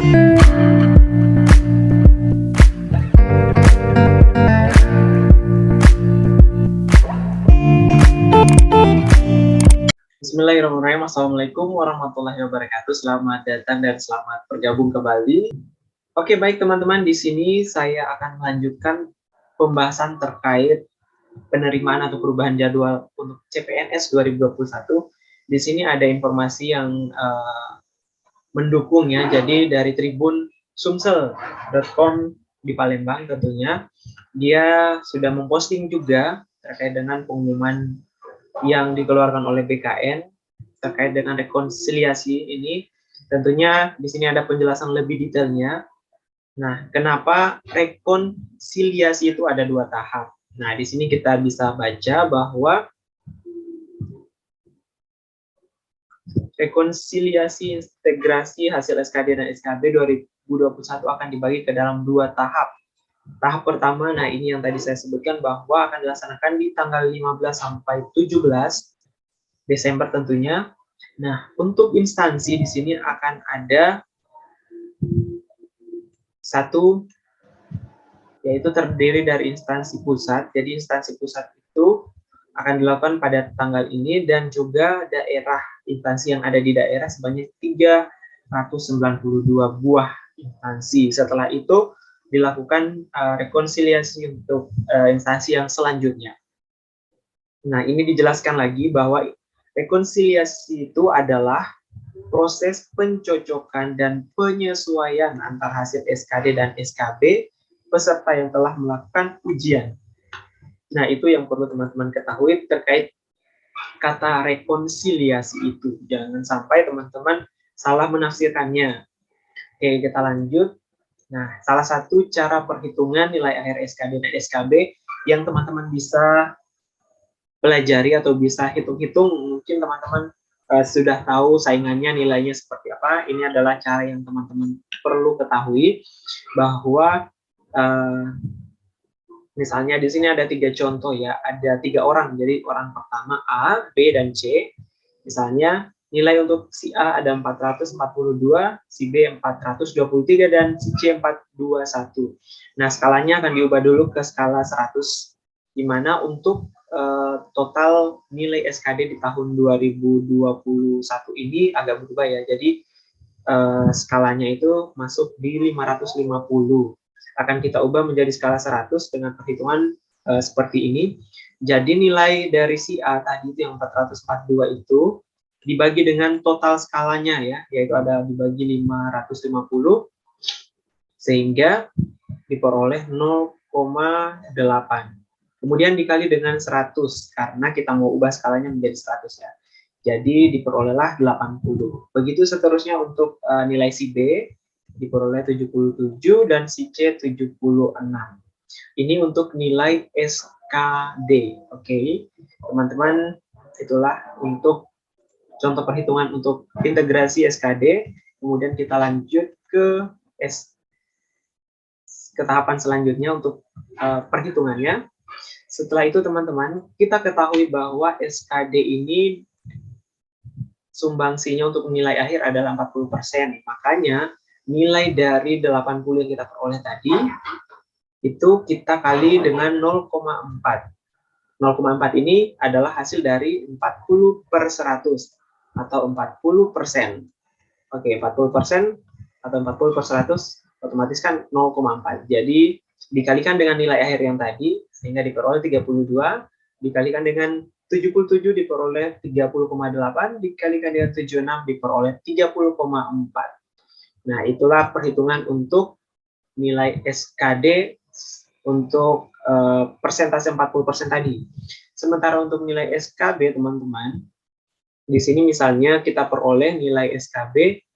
Bismillahirrahmanirrahim. Assalamualaikum warahmatullahi wabarakatuh. Selamat datang dan selamat bergabung kembali. Oke, baik teman-teman, di sini saya akan melanjutkan pembahasan terkait penerimaan atau perubahan jadwal untuk CPNS 2021. Di sini ada informasi yang mendukung ya. Jadi dari Tribun Sumsel.com di Palembang tentunya, dia sudah memposting juga terkait dengan pengumuman yang dikeluarkan oleh BKN terkait dengan rekonsiliasi ini. Tentunya di sini ada penjelasan lebih detailnya. Nah, kenapa rekonsiliasi itu ada 2 tahap? Nah, di sini kita bisa baca bahwa rekonsiliasi integrasi hasil SKD dan SKB 2021 akan dibagi ke dalam 2 tahap. Tahap pertama, nah ini yang tadi saya sebutkan bahwa akan dilaksanakan di tanggal 15 sampai 17 Desember tentunya. Nah, untuk instansi di sini akan ada satu, yaitu terdiri dari instansi pusat. Jadi instansi pusat itu akan dilakukan pada tanggal ini, dan juga daerah, instansi yang ada di daerah sebanyak 392 buah instansi. Setelah itu dilakukan rekonsiliasi untuk instansi yang selanjutnya. Nah, ini dijelaskan lagi bahwa rekonsiliasi itu adalah proses pencocokan dan penyesuaian antara hasil SKD dan SKB peserta yang telah melakukan ujian. Nah, itu yang perlu teman-teman ketahui terkait kata rekonsiliasi itu. Jangan sampai teman-teman salah menafsirkannya. Oke, kita lanjut. Nah, salah satu cara perhitungan nilai akhir SKD dan SKB yang teman-teman bisa pelajari atau bisa hitung-hitung, mungkin teman-teman sudah tahu saingannya nilainya seperti apa. Ini adalah cara yang teman-teman perlu ketahui, bahwa misalnya di sini ada 3 contoh ya, ada 3 orang. Jadi orang pertama A, B, dan C. Misalnya nilai untuk si A ada 442, si B 423, dan si C 421. Nah, skalanya akan diubah dulu ke skala 100, di mana untuk total nilai SKD di tahun 2021 ini agak berubah ya. Jadi skalanya itu masuk di 550. Akan kita ubah menjadi skala 100 dengan perhitungan seperti ini. Jadi nilai dari si A tadi itu yang 442 itu dibagi dengan total skalanya ya, yaitu ada dibagi 550, sehingga diperoleh 0,8. Kemudian dikali dengan 100, karena kita mau ubah skalanya menjadi 100 ya. Jadi diperolehlah 80. Begitu seterusnya untuk nilai si B, diperoleh 77, dan si C 76. Ini untuk nilai SKD. Oke, teman-teman, itulah untuk contoh perhitungan untuk integrasi SKD. Kemudian kita lanjut ke tahapan selanjutnya untuk perhitungannya. Setelah itu teman-teman, kita ketahui bahwa SKD ini sumbangsinya untuk nilai akhir adalah 40%. Makanya nilai dari 80 yang kita peroleh tadi, itu kita kali dengan 0,4. 0,4 ini adalah hasil dari 40/100 atau 40%. Oke, 40% atau 40/100 otomatis kan 0,4. Jadi dikalikan dengan nilai akhir yang tadi, sehingga diperoleh 32, dikalikan dengan 77 diperoleh 30,8, dikalikan dengan 76 diperoleh 30,4. Nah, itulah perhitungan untuk nilai SKD untuk persentase 40% tadi. Sementara untuk nilai SKB, teman-teman, di sini misalnya kita peroleh nilai SKB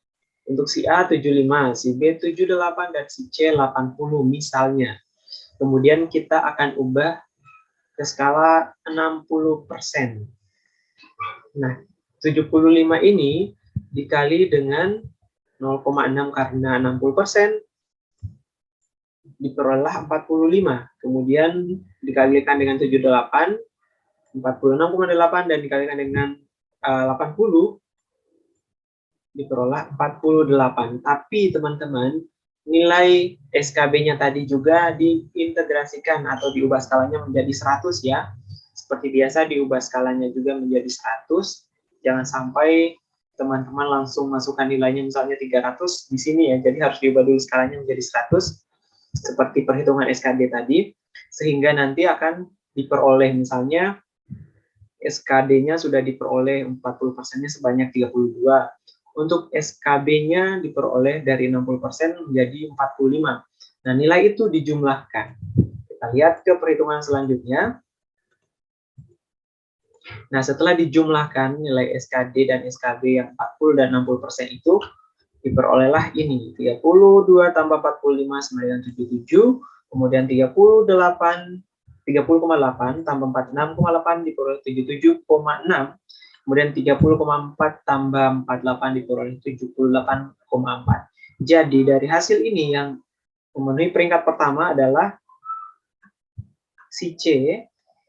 untuk si A 75, si B 78, dan si C 80 misalnya. Kemudian kita akan ubah ke skala 60%. Nah, 75 ini dikali dengan 0,6 karena 60%, diperoleh 45. Kemudian dikalikan dengan 78, 46,8, dan dikalikan dengan 80, diperoleh 48. Tapi teman-teman, nilai SKB-nya tadi juga diintegrasikan atau diubah skalanya menjadi 100 ya. Seperti biasa diubah skalanya juga menjadi 100. Jangan sampai teman-teman langsung masukkan nilainya misalnya 300 di sini ya. Jadi harus diubah dulu skalanya menjadi 100 seperti perhitungan SKB tadi, sehingga nanti akan diperoleh misalnya SKD-nya sudah diperoleh 40%-nya sebanyak 32. Untuk SKB-nya diperoleh dari 60% menjadi 45. Nah, nilai itu dijumlahkan. Kita lihat ke perhitungan selanjutnya. Nah, setelah dijumlahkan nilai SKD dan SKB yang 40 dan 60% itu, diperolehlah ini. 32 tambah 45 sama dengan 77, kemudian 30,8 tambah 46,8 diperoleh 77,6, kemudian 30,4 tambah 48 diperoleh 78,4. Jadi dari hasil ini yang memenuhi peringkat pertama adalah si C,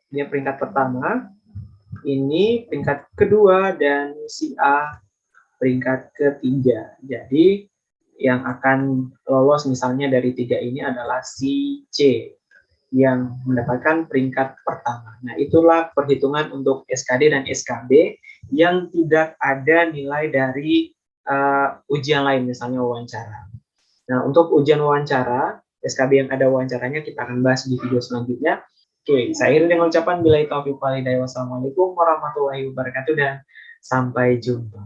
dia peringkat pertama, ini peringkat kedua, dan si A peringkat ketiga. Jadi yang akan lolos misalnya dari 3 ini adalah si C yang mendapatkan peringkat pertama. Nah, itulah perhitungan untuk SKD dan SKB yang tidak ada nilai dari ujian lain, misalnya wawancara. Nah, untuk ujian wawancara, SKB yang ada wawancaranya kita akan bahas di video selanjutnya. Oke, saya akhiri dengan ucapan billahi taufiq wal hidayah. Wassalamualaikum warahmatullahi wabarakatuh dan sampai jumpa.